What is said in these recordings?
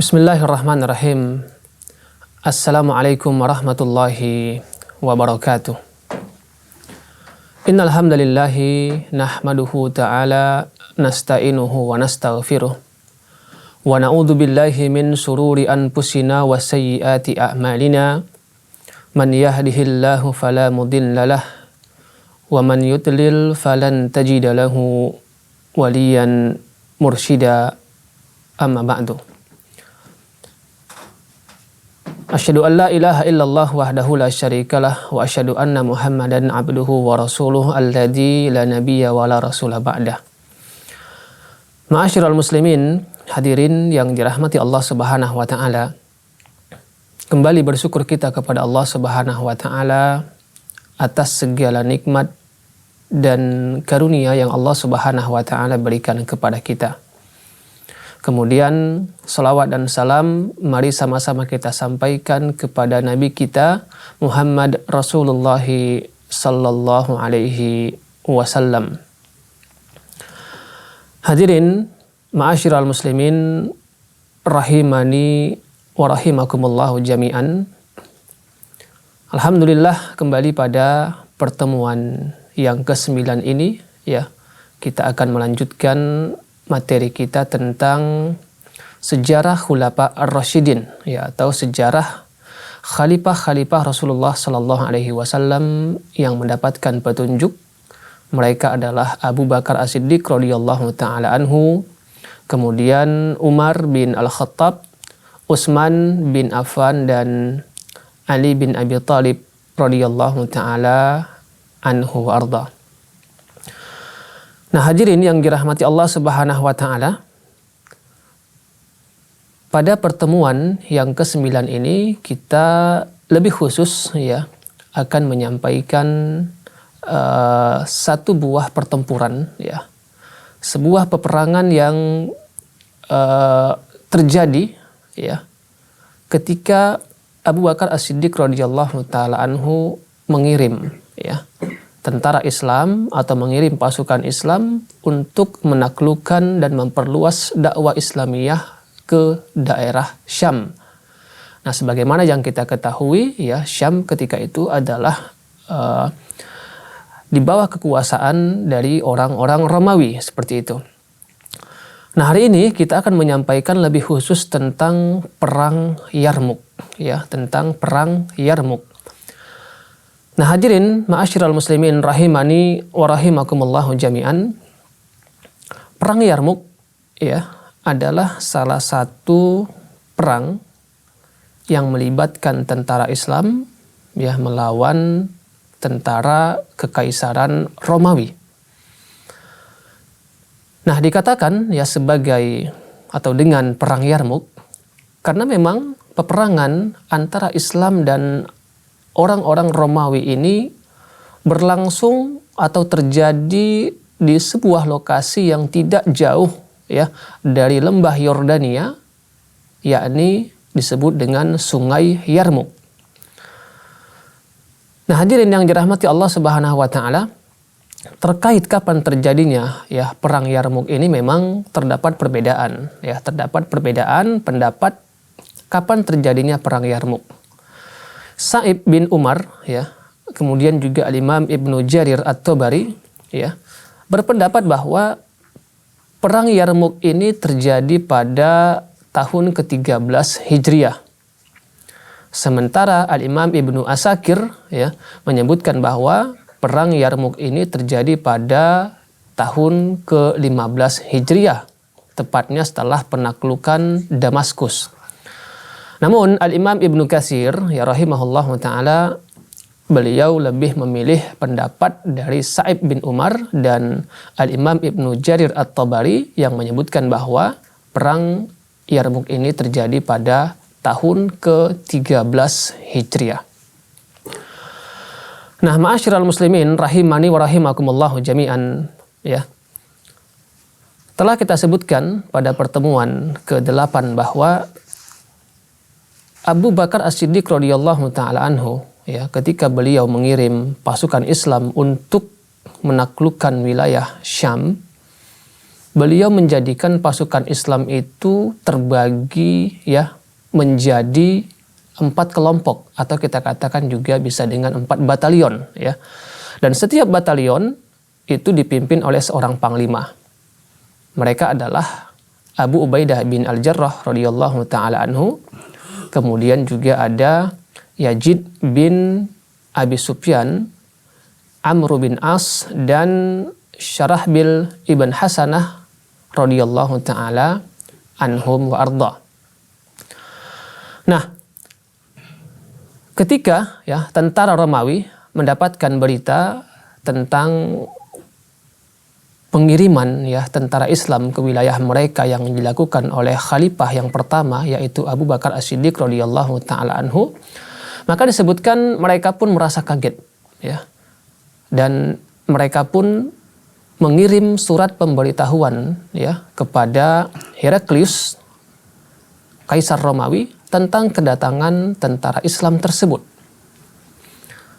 Bismillahirrahmanirrahim. Assalamualaikum warahmatullahi wabarakatuh. Innal hamdalillahi nahmaduhu ta'ala nasta'inuhu wa nastaghfiruh. Wa na'udzu billahi min shururi anfusina wa sayyiati a'malina. Man yahdihillahu fala mudilla lah wa man yudlil falan tajida lahu waliyan mursyida. Amma ba'du. Asyhadu an la ilaha illallah wahdahu la syarikalah wa asyhadu anna Muhammadan abduhu wa rasuluh alladzi la nabiyya wa la rasula ba'dah. Ma'asyiral muslimin, hadirin yang dirahmati Allah Subhanahu wa taala. Kembali bersyukur kita kepada Allah Subhanahu wa taala atas segala nikmat dan karunia yang Allah Subhanahu wa taala berikan kepada kita. Kemudian salawat dan salam mari sama-sama kita sampaikan kepada Nabi kita Muhammad Rasulullah sallallahu alaihi wasallam. Hadirin ma'asyiral muslimin rahimani wa rahimakumullah jami'an. Alhamdulillah, kembali pada pertemuan yang ke-9 ini ya, kita akan melanjutkan materi kita tentang sejarah Khulafa Ar-Rasyidin ya, atau sejarah khalifah-khalifah Rasulullah sallallahu alaihi wasallam yang mendapatkan petunjuk. Mereka adalah Abu Bakar As-Siddiq radhiyallahu taala anhu, kemudian Umar bin Al-Khattab, Utsman bin Affan dan Ali bin Abi Thalib radhiyallahu taala anhu arda. Nah, hadirin yang dirahmati Allah Subhanahu wa taala, pada pertemuan yang ke-9 ini kita lebih khusus ya akan menyampaikan satu buah pertempuran ya. Sebuah peperangan yang terjadi ya ketika Abu Bakar As-Siddiq radhiyallahu taala anhu mengirim ya tentara Islam atau mengirim pasukan Islam untuk menaklukkan dan memperluas dakwah Islamiyah ke daerah Syam. Nah, sebagaimana yang kita ketahui ya, Syam ketika itu adalah di bawah kekuasaan dari orang-orang Romawi seperti itu. Nah, hari ini kita akan menyampaikan lebih khusus tentang perang Yarmuk ya, tentang perang Yarmuk. Nah, hadirin ma'asyiral muslimin rahimani wa rahimakumullahu jami'an. Perang Yarmuk ya adalah salah satu perang yang melibatkan tentara Islam ya melawan tentara kekaisaran Romawi. Nah, dikatakan ya sebagai atau dengan perang Yarmuk karena memang peperangan antara Islam dan orang-orang Romawi ini berlangsung atau terjadi di sebuah lokasi yang tidak jauh ya dari lembah Yordania, yakni disebut dengan Sungai Yarmuk. Nah, hadirin yang dirahmati Allah Subhanahu wa taala, terkait kapan terjadinya ya perang Yarmuk ini memang terdapat perbedaan ya, terdapat perbedaan pendapat kapan terjadinya perang Yarmuk. Sa'ib bin Umar ya, kemudian juga Al-Imam Ibnu Jarir At-Tabari ya, berpendapat bahwa perang Yarmuk ini terjadi pada tahun ke-13 Hijriah. Sementara Al-Imam Ibnu Asakir ya menyebutkan bahwa perang Yarmuk ini terjadi pada tahun ke-15 Hijriah, tepatnya setelah penaklukan Damaskus. Namun Al-Imam Ibnu Katsir ya rahimahullahu taala, beliau lebih memilih pendapat dari Sa'ib bin Umar dan Al-Imam Ibnu Jarir At-Tabari yang menyebutkan bahwa perang Yarmuk ini terjadi pada tahun ke-13 Hijriah. Nah, ma'asyiral muslimin rahimani wa rahimakumullahu jami'an ya. Telah kita sebutkan pada pertemuan ke-8 bahwa Abu Bakar As-Siddiq radhiyallahu taala anhu ya, ketika beliau mengirim pasukan Islam untuk menaklukkan wilayah Syam, beliau menjadikan pasukan Islam itu terbagi ya menjadi 4 kelompok, atau kita katakan juga bisa dengan 4 batalion ya. Dan setiap batalion itu dipimpin oleh seorang panglima. Mereka adalah Abu Ubaidah bin Al-Jarrah radhiyallahu taala anhu. Kemudian juga ada Yazid bin Abi Sufyan, Amr bin As, dan Syarahbil ibn Hasanah radhiyallahu taala anhum wa arda. Nah, ketika ya tentara Romawi mendapatkan berita tentang pengiriman ya tentara Islam ke wilayah mereka yang dilakukan oleh khalifah yang pertama, yaitu Abu Bakar As-Siddiq radhiyallahu taala anhu, maka disebutkan mereka pun merasa kaget ya. Dan mereka pun mengirim surat pemberitahuan ya kepada Heraklius, kaisar Romawi, tentang kedatangan tentara Islam tersebut.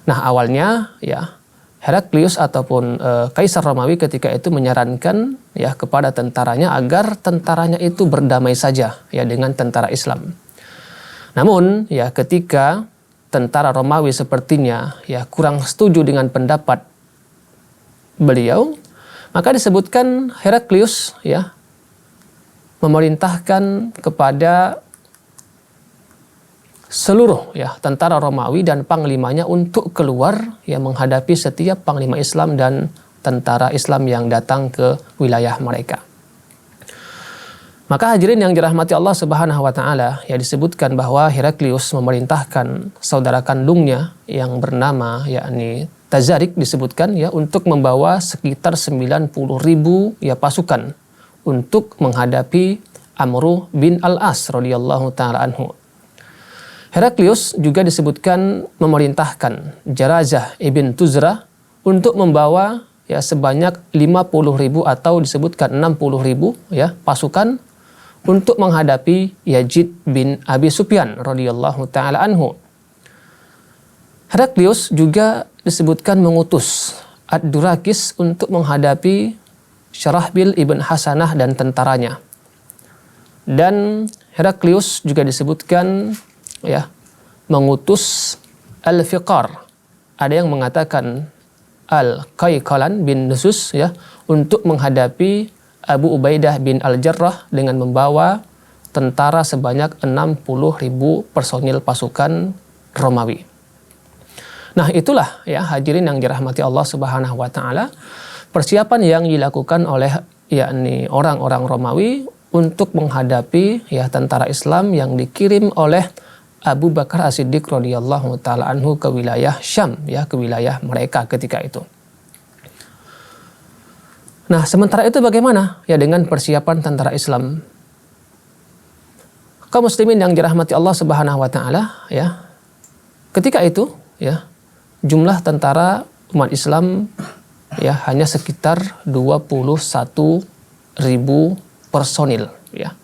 Nah, awalnya ya Heraklius ataupun kaisar Romawi ketika itu menyarankan ya kepada tentaranya agar tentaranya itu berdamai saja ya dengan tentara Islam. Namun ya ketika tentara Romawi sepertinya ya kurang setuju dengan pendapat beliau, maka disebutkan Heraklius ya memerintahkan kepada seluruh ya tentara Romawi dan panglimanya untuk keluar ya menghadapi setiap panglima Islam dan tentara Islam yang datang ke wilayah mereka. Maka hadirin yang dirahmati Allah Subhanahu wa taala, ya disebutkan bahwa Heraklius memerintahkan saudara kandungnya yang bernama yakni Tazarik disebutkan ya untuk membawa sekitar 90.000 ya pasukan untuk menghadapi Amr bin Al-As radhiyallahu taala anhu. Heraklius juga disebutkan memerintahkan Jarazah ibn Tuzrah untuk membawa ya sebanyak 50.000 atau disebutkan 60.000 ya pasukan untuk menghadapi Yazid bin Abi Sufyan radhiyallahu taala anhu. Heraklius juga disebutkan mengutus Ad-Durakis untuk menghadapi Syarahbil ibn Hasanah dan tentaranya. Dan Heraklius juga disebutkan ya mengutus Al-Fiqar, ada yang mengatakan Al-Qayqalan bin Nusus ya untuk menghadapi Abu Ubaidah bin Al-Jarrah dengan membawa tentara sebanyak 60.000 personil pasukan Romawi. Nah, itulah ya hadirin yang dirahmati Allah Subhanahu wa taala, persiapan yang dilakukan oleh yakni orang-orang Romawi untuk menghadapi ya tentara Islam yang dikirim oleh Abu Bakar As-Siddiq radhiyallahu taala anhu ke wilayah Syam ya, ke wilayah mereka ketika itu. Nah, sementara itu bagaimana ya dengan persiapan tentara Islam? Kaum muslimin yang dirahmati Allah Subhanahu wa taala ya. Ketika itu ya jumlah tentara umat Islam ya hanya sekitar 21.000 personil ya,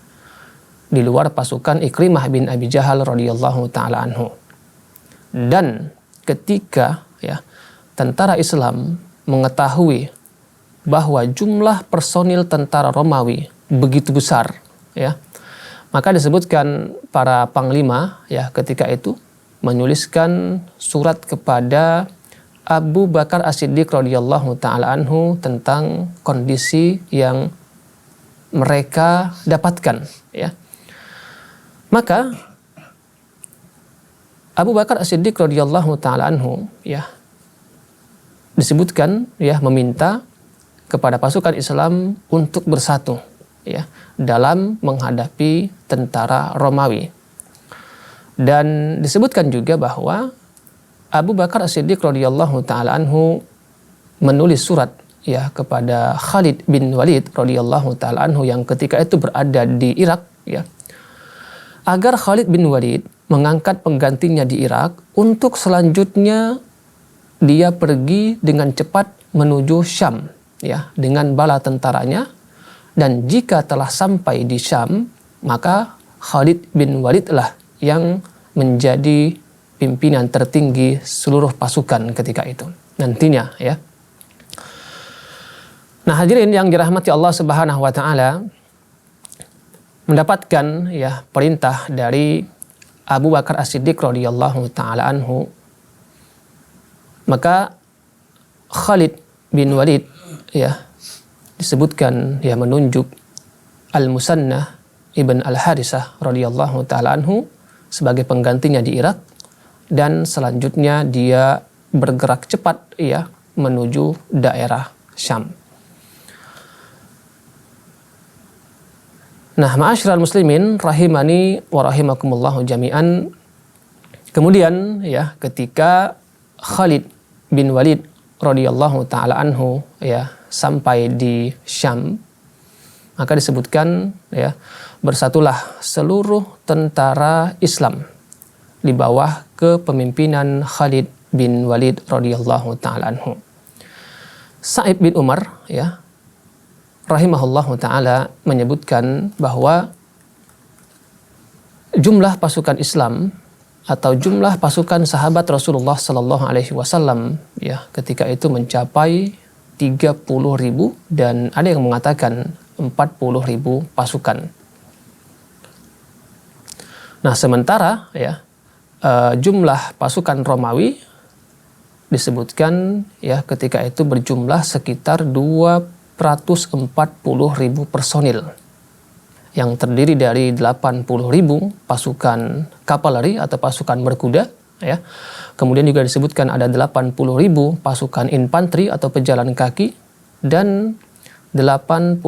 di luar pasukan Ikrimah bin Abi Jahal radhiyallahu taala anhu. Dan ketika ya tentara Islam mengetahui bahwa jumlah personil tentara Romawi begitu besar ya, maka disebutkan para panglima ya ketika itu menuliskan surat kepada Abu Bakar As-Siddiq radhiyallahu taala anhu tentang kondisi yang mereka dapatkan ya. Maka Abu Bakar As-Siddiq radhiyallahu taala anhu ya disebutkan ya meminta kepada pasukan Islam untuk bersatu ya dalam menghadapi tentara Romawi. Dan disebutkan juga bahwa Abu Bakar As-Siddiq radhiyallahu taala anhu menulis surat ya kepada Khalid bin Walid radhiyallahu taala anhu yang ketika itu berada di Irak ya, agar Khalid bin Walid mengangkat penggantinya di Irak untuk selanjutnya dia pergi dengan cepat menuju Syam ya dengan bala tentaranya, dan jika telah sampai di Syam maka Khalid bin Walid lah yang menjadi pimpinan tertinggi seluruh pasukan ketika itu nantinya ya. Nah, hadirin yang dirahmati Allah Subhanahu wa taala, mendapatkan ya perintah dari Abu Bakar As-Siddiq radhiyallahu taala anhu, maka Khalid bin Walid ya disebutkan ya menunjuk Al-Musanna ibn Al-Harisah radhiyallahu taala anhu sebagai penggantinya di Irak, dan selanjutnya dia bergerak cepat ya menuju daerah Syam. Nah, ma'asyiral muslimin rahimani wa rahimakumullahu jami'an. Kemudian ya ketika Khalid bin Walid radhiyallahu taala anhu ya sampai di Syam, maka disebutkan ya bersatulah seluruh tentara Islam di bawah kepemimpinan Khalid bin Walid radhiyallahu taala anhu. Sa'ib bin Umar ya rahimahullahu taala menyebutkan bahwa jumlah pasukan Islam atau jumlah pasukan sahabat Rasulullah sallallahu alaihi wasallam ya ketika itu mencapai 30.000, dan ada yang mengatakan 40.000 pasukan. Nah, sementara ya jumlah pasukan Romawi disebutkan ya ketika itu berjumlah sekitar 240.000 personil yang terdiri dari 80.000 pasukan kavaleri atau pasukan berkuda ya. Kemudian juga disebutkan ada 80.000 pasukan infanteri atau pejalan kaki dan 80.000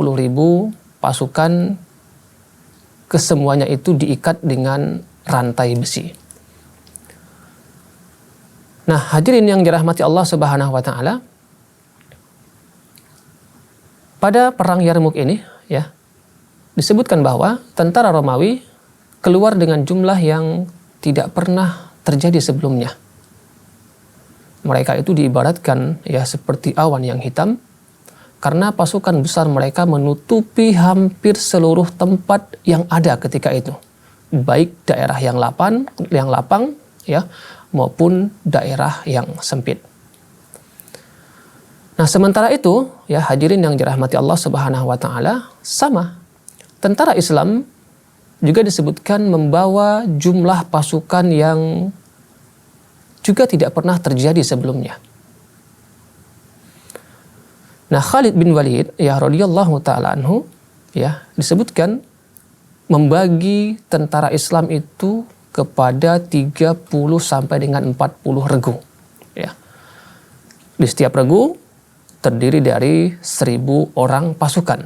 pasukan kesemuanya itu diikat dengan rantai besi. Nah, hadirin yang dirahmati Allah Subhanahu wa taala, pada perang Yarmuk ini ya disebutkan bahwa tentara Romawi keluar dengan jumlah yang tidak pernah terjadi sebelumnya. Mereka itu diibaratkan ya seperti awan yang hitam karena pasukan besar mereka menutupi hampir seluruh tempat yang ada ketika itu, baik daerah yang lapang ya maupun daerah yang sempit. Nah, sementara itu, ya hadirin yang dirahmati Allah Subhanahu wa taala, sama tentara Islam juga disebutkan membawa jumlah pasukan yang juga tidak pernah terjadi sebelumnya. Nah, Khalid bin Walid ya radhiyallahu taala anhu ya disebutkan membagi tentara Islam itu kepada 30 sampai dengan 40 regu ya. Di setiap regu terdiri dari 1.000 orang pasukan.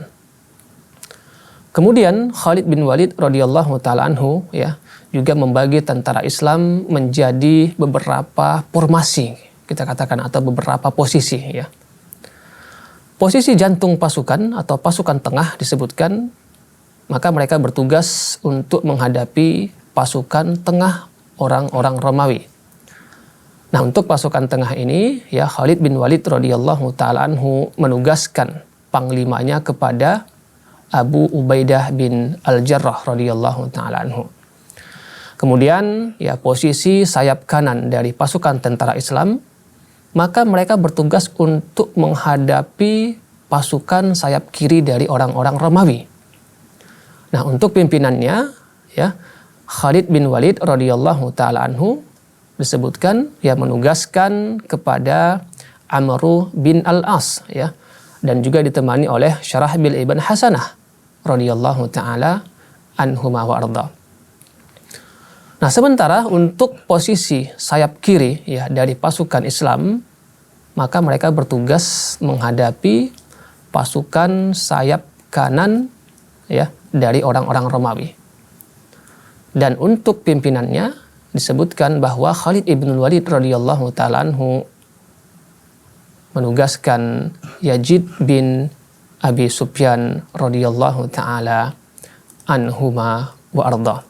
Kemudian Khalid bin Walid radhiyallahu taala anhu ya juga membagi tentara Islam menjadi beberapa formasi, kita katakan, atau beberapa posisi ya. Posisi jantung pasukan atau pasukan tengah disebutkan, maka mereka bertugas untuk menghadapi pasukan tengah orang-orang Romawi. Nah, untuk pasukan tengah ini ya Khalid bin Walid radhiyallahu taala anhu menugaskan panglimanya kepada Abu Ubaidah bin Al-Jarrah radhiyallahu taala anhu. Kemudian ya posisi sayap kanan dari pasukan tentara Islam, maka mereka bertugas untuk menghadapi pasukan sayap kiri dari orang-orang Romawi. Nah, untuk pimpinannya ya Khalid bin Walid radhiyallahu taala anhu disebutkan ya menugaskan kepada Amr bin Al-As ya, dan juga ditemani oleh Syarahbil ibn Hasanah radhiyallahu taala anhuma wa arda. Nah, sementara untuk posisi sayap kiri ya dari pasukan Islam, maka mereka bertugas menghadapi pasukan sayap kanan ya dari orang-orang Romawi. Dan untuk pimpinannya disebutkan bahwa Khalid ibn Walid radhiyallahu taala anhu menugaskan Yazid bin Abi Sufyan radhiyallahu taala anhuma wa arda.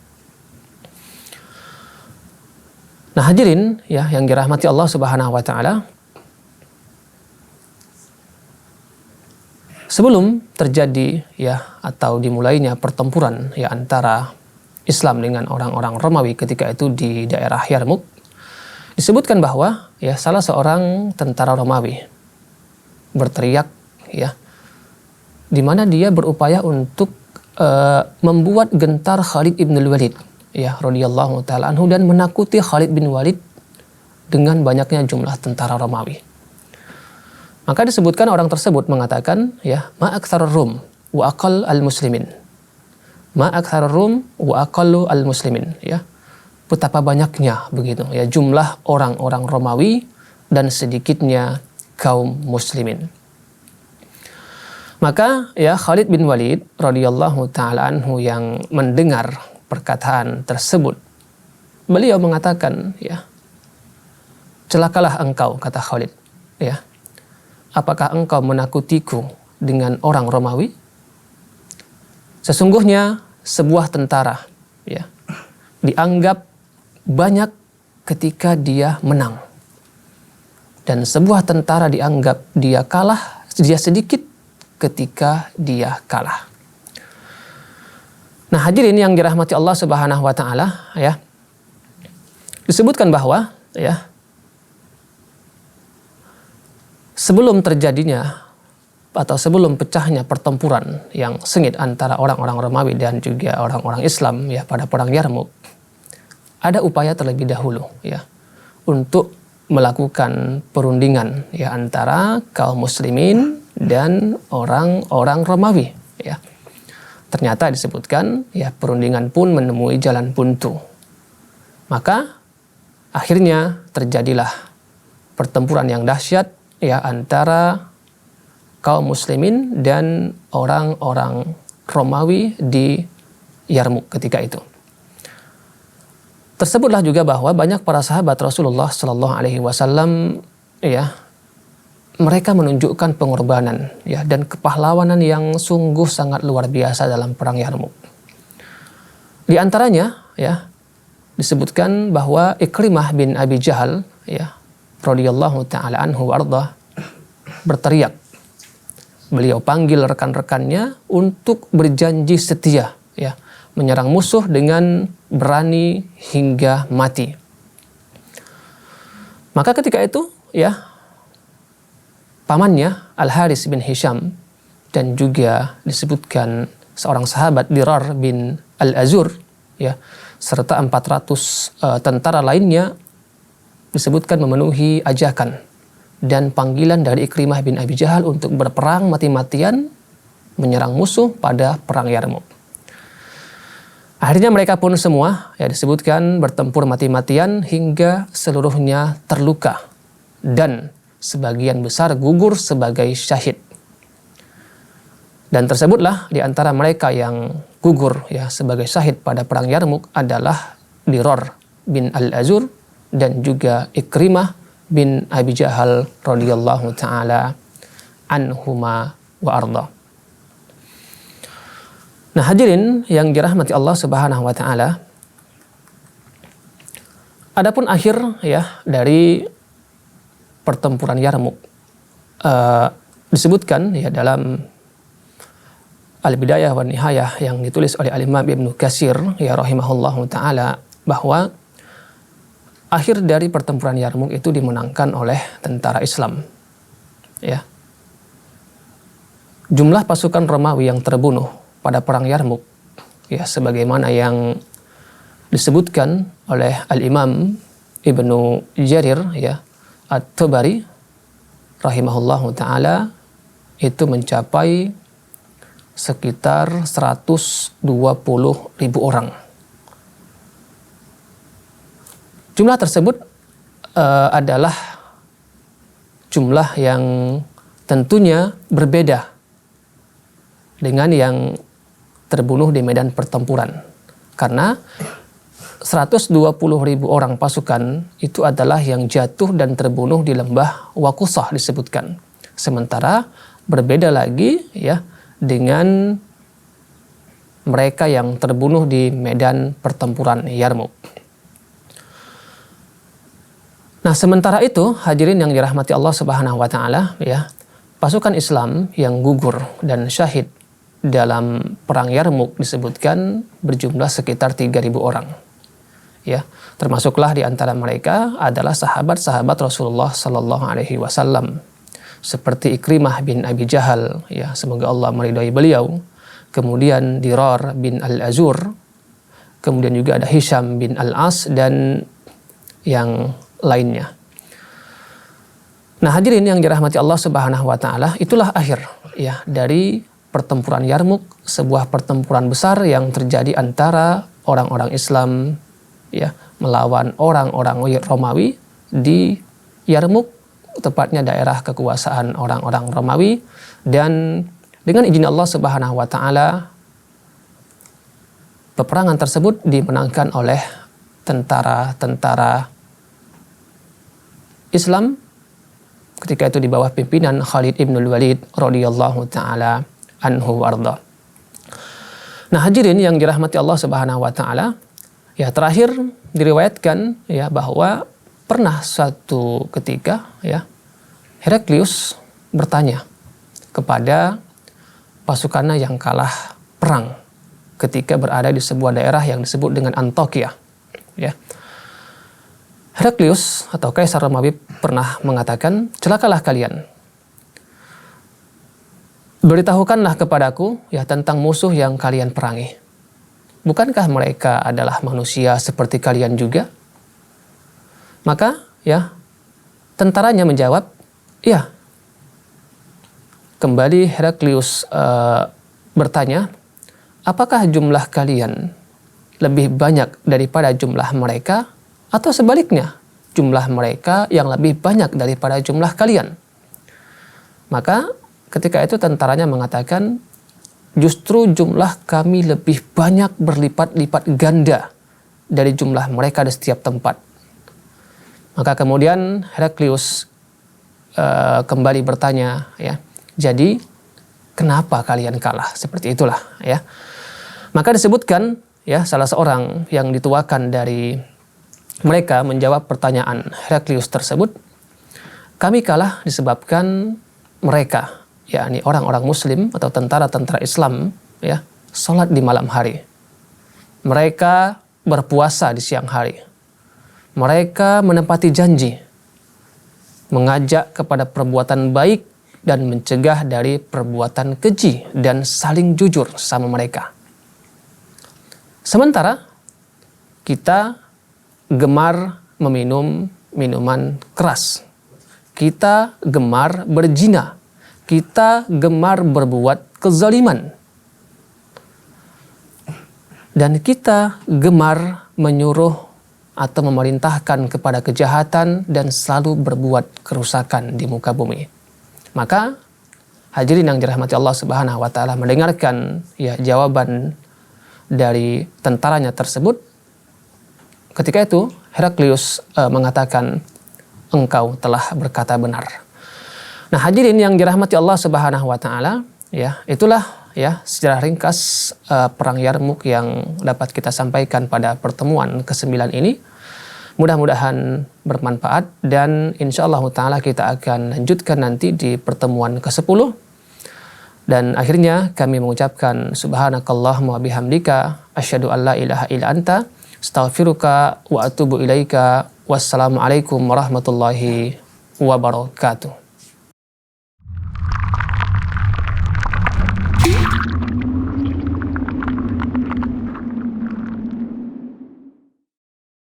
Nah, hadirin ya yang dirahmati Allah Subhanahu wa taala, sebelum terjadi ya atau dimulainya pertempuran ya antara Islam dengan orang-orang Romawi ketika itu di daerah Yarmuk, disebutkan bahwa ya salah seorang tentara Romawi berteriak ya di mana dia berupaya untuk membuat gentar Khalid ibn Walid, ya, radhiyallahu taala anhu, dan menakuti Khalid bin Walid dengan banyaknya jumlah tentara Romawi. Maka disebutkan orang tersebut mengatakan, ya, ma aktsarur rum wa aqall al-muslimin. Ma aktsarur rum wa aqallu al-muslimin, ya. Betapa banyaknya begitu, ya, jumlah orang-orang Romawi dan sedikitnya kaum muslimin. Maka, ya, Khalid bin Walid radhiyallahu taala anhu yang mendengar perkataan tersebut, beliau mengatakan, ya, celakalah engkau, kata Khalid, ya. Apakah engkau menakutiku dengan orang Romawi? Sesungguhnya sebuah tentara, ya, dianggap banyak ketika dia menang, dan sebuah tentara dianggap dia sedikit ketika dia kalah. Nah, hadirin yang dirahmati Allah Subhanahu wa taala, ya. Disebutkan bahwa, ya, sebelum terjadinya atau sebelum pecahnya pertempuran yang sengit antara orang-orang Romawi dan juga orang-orang Islam, ya, pada perang Yarmuk, ada upaya terlebih dahulu, ya, untuk melakukan perundingan, ya, antara kaum muslimin dan orang-orang Romawi, ya. Ternyata disebutkan, ya, perundingan pun menemui jalan buntu. Maka akhirnya terjadilah pertempuran yang dahsyat, ya, antara kaum muslimin dan orang-orang Romawi di Yarmuk ketika itu. Tersebutlah juga bahwa banyak para sahabat Rasulullah Sallallahu Alaihi Wasallam, ya, mereka menunjukkan pengorbanan, ya, dan kepahlawanan yang sungguh sangat luar biasa dalam perang Yarmuk. Di antaranya, ya, disebutkan bahwa Ikrimah bin Abi Jahal, ya, radhiyallahu taala anhu warda, berteriak. Beliau panggil rekan-rekannya untuk berjanji setia, ya, menyerang musuh dengan berani hingga mati. Maka ketika itu, ya, pamannya Al-Haris bin Hisham dan juga disebutkan seorang sahabat Dirar bin Al-Azur, ya, serta 400 tentara lainnya disebutkan memenuhi ajakan dan panggilan dari Ikrimah bin Abi Jahal untuk berperang mati-matian menyerang musuh pada perang Yarmuk. Akhirnya mereka pun semua, ya, disebutkan bertempur mati-matian hingga seluruhnya terluka dan sebagian besar gugur sebagai syahid. Dan tersebutlah di antara mereka yang gugur, ya, sebagai syahid pada perang Yarmuk adalah Dirar bin Al-Azur dan juga Ikrimah bin Abi Jahal radhiyallahu taala anhuma wa arda. Nah, hadirin yang dirahmati Allah Subhanahu wa taala, adapun akhir, ya, dari pertempuran Yarmuk disebutkan, ya, dalam Al-Bidayah wa Nihayah yang ditulis oleh Al-Imam Ibnu Katsir, ya, rahimahullahu taala, bahwa akhir dari pertempuran Yarmuk itu dimenangkan oleh tentara Islam, ya. Jumlah pasukan Romawi yang terbunuh pada perang Yarmuk, ya, sebagaimana yang disebutkan oleh Al-Imam Ibnu Jarir, ya, At-Tabari rahimahullahu taala, itu mencapai sekitar 120.000 orang. Jumlah tersebut adalah jumlah yang tentunya berbeda dengan yang terbunuh di medan pertempuran. Karena 120.000 orang pasukan itu adalah yang jatuh dan terbunuh di lembah Waqusah disebutkan. Sementara berbeda lagi, ya, dengan mereka yang terbunuh di medan pertempuran Yarmuk. Nah, sementara itu, hadirin yang dirahmati Allah Subhanahu wa taala, ya, pasukan Islam yang gugur dan syahid dalam perang Yarmuk disebutkan berjumlah sekitar 3.000 orang. Ya, termasuklah di antara mereka adalah sahabat-sahabat Rasulullah Sallallahu Alaihi Wasallam seperti Ikrimah bin Abi Jahal, ya, semoga Allah meridhai beliau. Kemudian Dirar bin Al-Azur, kemudian juga ada Hisham bin Al-As dan yang lainnya. Nah, hadirin yang dirahmati Allah Subhanahu wa taala, itulah akhir ya dari pertempuran Yarmuk, sebuah pertempuran besar yang terjadi antara orang-orang Islam ya melawan orang-orang Romawi di Yarmuk, tepatnya daerah kekuasaan orang-orang Romawi, dan dengan izin Allah Subhanahu wa taala peperangan tersebut dimenangkan oleh tentara-tentara Islam ketika itu di bawah pimpinan Khalid ibn Walid radhiyallahu taala anhu warda. Nah, hadirin yang dirahmati Allah Subhanahu wa taala, ya terakhir diriwayatkan ya bahwa pernah suatu ketika ya Heraklius bertanya kepada pasukannya yang kalah perang ketika berada di sebuah daerah yang disebut dengan Antokia ya. Heraklius atau Kaisar Romawi pernah mengatakan, celakalah kalian. Beritahukanlah kepadaku ya tentang musuh yang kalian perangi. Bukankah mereka adalah manusia seperti kalian juga? Maka ya tentaranya menjawab, ya. Kembali Heraklius bertanya, apakah jumlah kalian lebih banyak daripada jumlah mereka? Atau sebaliknya, jumlah mereka yang lebih banyak daripada jumlah kalian? Maka ketika itu tentaranya mengatakan, justru jumlah kami lebih banyak berlipat-lipat ganda dari jumlah mereka di setiap tempat. Maka kemudian Heraklius kembali bertanya, ya, jadi kenapa kalian kalah? Seperti itulah, ya. Maka disebutkan, ya, salah seorang yang dituakan dari mereka menjawab pertanyaan Heraklius tersebut, kami kalah disebabkan mereka, yakni orang-orang Muslim atau tentara-tentara Islam, ya, sholat di malam hari. Mereka berpuasa di siang hari. Mereka menepati janji, mengajak kepada perbuatan baik dan mencegah dari perbuatan keji dan saling jujur sama mereka. Sementara kita gemar meminum minuman keras. Kita gemar berzina. Kita gemar berbuat kezaliman. Dan kita gemar menyuruh atau memerintahkan kepada kejahatan dan selalu berbuat kerusakan di muka bumi. Maka hadirin yang dirahmati Allah Subhanahu wa taala mendengarkan ya jawaban dari tentaranya tersebut. Ketika itu Heraklius mengatakan, engkau telah berkata benar. Nah, hadirin yang dirahmati Allah Subhanahu wa taala, ya, itulah ya sejarah ringkas perang Yarmuk yang dapat kita sampaikan pada pertemuan ke-9 ini. Mudah-mudahan bermanfaat dan insyaallah taala kita akan lanjutkan nanti di pertemuan ke-10. Dan akhirnya kami mengucapkan subhanakallahumma wa bihamdika asyhadu an la ilaha illa anta astaghfiruka wa atubu ilaika. Wassalamualaikum warahmatullahi wabarakatuh.